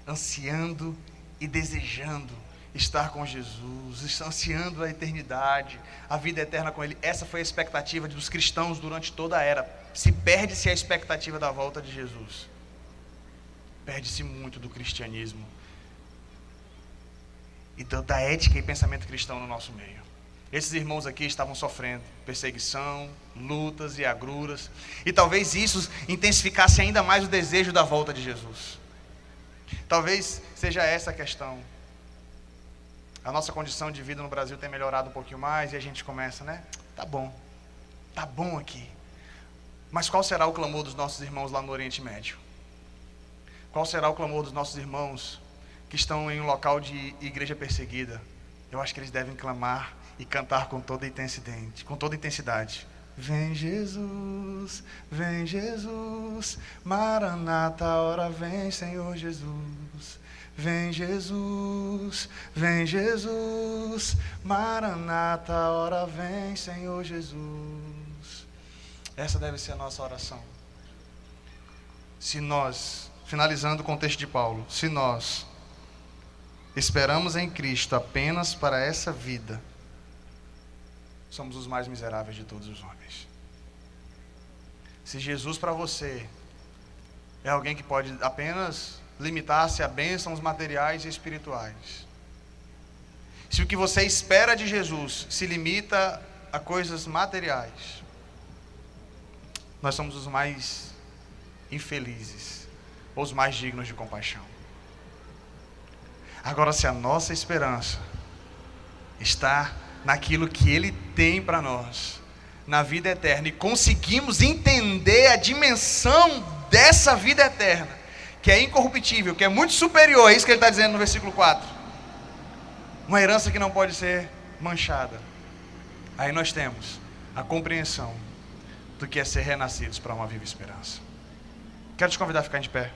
ansiando e desejando estar com Jesus, ansiando a eternidade, a vida eterna com Ele. Essa foi a expectativa dos cristãos durante toda a era. Se perde-se a expectativa da volta de Jesus, perde-se muito do cristianismo e da ética e pensamento cristão no nosso meio. Esses irmãos aqui estavam sofrendo perseguição, lutas e agruras, e talvez isso intensificasse ainda mais o desejo da volta de Jesus. Talvez seja essa a questão. A nossa condição de vida no Brasil tem melhorado um pouquinho mais, e a gente começa, né? Tá bom aqui. Mas qual será o clamor dos nossos irmãos lá no Oriente Médio? Qual será o clamor dos nossos irmãos que estão em um local de igreja perseguida? Eu acho que eles devem clamar e cantar com toda intensidade. Vem Jesus, Maranata, ora vem Senhor Jesus. Vem Jesus, Maranata, ora vem Senhor Jesus. Essa deve ser a nossa oração. Se nós, finalizando o contexto de Paulo, se nós esperamos em Cristo apenas para essa vida, somos os mais miseráveis de todos os homens. Se Jesus para você é alguém que pode apenas limitar-se a bênçãos materiais e espirituais, se o que você espera de Jesus se limita a coisas materiais, nós somos os mais infelizes, ou os mais dignos de compaixão. Agora, se a nossa esperança está naquilo que Ele tem para nós, na vida eterna, e conseguimos entender a dimensão dessa vida eterna, que é incorruptível, que é muito superior, é isso que ele está dizendo no versículo 4, uma herança que não pode ser manchada, aí nós temos a compreensão do que é ser renascidos para uma viva esperança. Quero te convidar a ficar de pé.